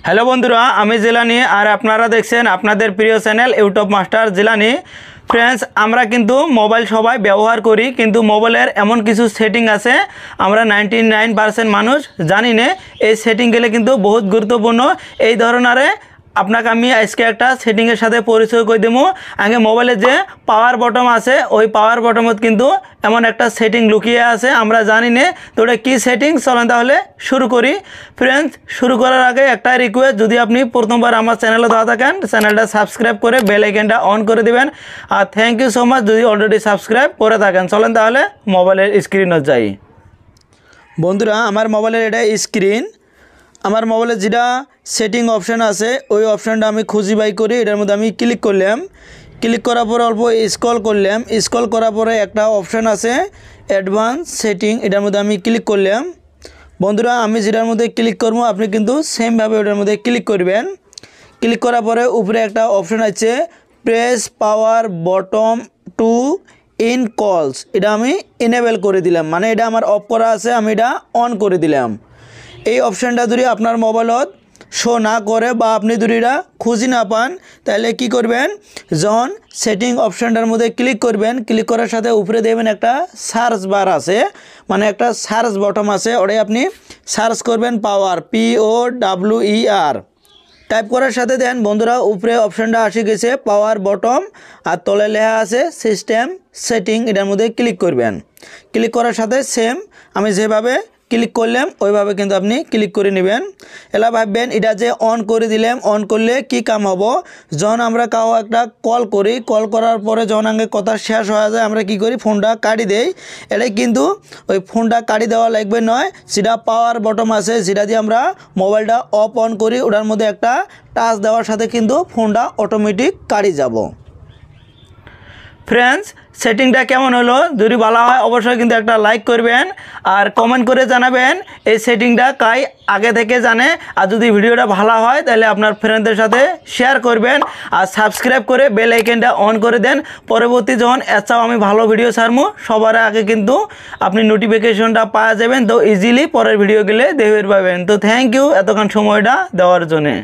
Hello বন্ধুরা, আমি জিলানি আর আপনারা দেখছেন আপনাদের প্রিয় channel YouTube master Jilani. Friends, আমরা কিন্তু মোবাইল সবাই ব্যবহার করি, কিন্তু মোবাইলের এমন কিছু সেটিং আছে আমরা 99% মানুষ জানি না। এই সেটিং গেলে কিন্তু বহুত গুরুত্বপূর্ণ। এই ধরনের আপনাকে আমি আজকে একটা সেটিংয়ের সাথে পরিচয় করে দেবো। আগে মোবাইলে যে পাওয়ার বটম আছে, ওই পাওয়ার বটমত কিন্তু এমন একটা সেটিং লুকিয়ে আছে, আমরা জানি না। তো ওটা কী সেটিং, চলেন তাহলে শুরু করি। ফ্রেন্ডস, শুরু করার আগে একটা রিকোয়েস্ট, যদি আপনি প্রথমবার আমার চ্যানেলে দেওয়া থাকেন, চ্যানেলটা সাবস্ক্রাইব করে বেল আইকনটা অন করে দিবেন। আর থ্যাংক ইউ সো মাচ যদি অলরেডি সাবস্ক্রাইব করে থাকেন। চলেন তাহলে মোবাইলের স্ক্রিনে যাই। বন্ধুরা, আমার মোবাইলের এটা স্ক্রিন। আমার মোবাইলে যেটা সেটিং অপশান আছে, ওই অপশানটা আমি খুঁজি বাই করি। এটার মধ্যে আমি ক্লিক করলাম। ক্লিক করার পরে অল্প স্ক্রল করলাম। স্ক্রল করার পরে একটা অপশান আছে অ্যাডভান্স সেটিং, এটার মধ্যে আমি ক্লিক করলাম। বন্ধুরা, আমি যেটার মধ্যে ক্লিক করবো আপনি কিন্তু সেমভাবে ওটার মধ্যে ক্লিক করবেন। ক্লিক করার পরে উপরে একটা অপশান আছে press power bottom to in কলস, এটা আমি এনেবেল করে দিলাম, মানে এটা আমার অফ করা আছে, আমি এটা অন করে দিলাম। এই অপশানটা যদি আপনার মোবাইলত শো না করে বা আপনি যদি এটা খুঁজি না পান, তাহলে কি করবেন, যখন সেটিং অপশানটার মধ্যে ক্লিক করবেন, ক্লিক করার সাথে উপরে দেবেন একটা সার্চ বার আছে, মানে একটা সার্চ বটম আছে, ওটাই আপনি সার্চ করবেন পাওয়ার, POWER টাইপ করার সাথে দেন। বন্ধুরা, উপরে অপশানটা আসে গেছে পাওয়ার বটম, আর তলে লেখা আছে সিস্টেম সেটিং, এটার মধ্যে ক্লিক করবেন। ক্লিক করার সাথে সেম আমি যেভাবে ক্লিক করলাম ওইভাবে কিন্তু আপনি ক্লিক করে নেবেন। এলা ভাববেন এটা যে অন করে দিলাম, অন করলে কি কাম হবো, যখন আমরা কাউ একটা কল করি, কল করার পরে যখন আগে কথা শেষ হয়ে যায়, আমরা কি করি, ফোনটা কাটি দেই। এটাই কিন্তু ওই ফোনটা কাটি দেওয়া লাগবে নয়, সেটা পাওয়ার বটম আছে, যেটা দিয়ে আমরা মোবাইলটা অফ অন করি, ওটার মধ্যে একটা টাচ দেওয়ার সাথে কিন্তু ফোনটা অটোমেটিক কাটি যাব। ফ্রেন্ডস, সেটিংটা কেমন হলো, যদি ভালো হয় অবশ্যই কিন্তু একটা লাইক করবেন আর কমেন্ট করে জানাবেন এই সেটিংটা কাই আগে থেকে জানে। আর যদি ভিডিওটা ভালো হয় তাহলে আপনার ফ্রেন্ডদের সাথে শেয়ার করবেন আর সাবস্ক্রাইব করে বেল আইকনটা অন করে দেন। পরবর্তী যখন এছাড়াও আমি ভালো ভিডিও ছাড়বো, সবার আগে কিন্তু আপনি নোটিফিকেশনটা পাওয়া যাবেন, তো ইজিলি পরের ভিডিওগুলো দেখতে পাবেন। তো থ্যাংক ইউ এতক্ষণ সময়টা দেওয়ার জন্যে।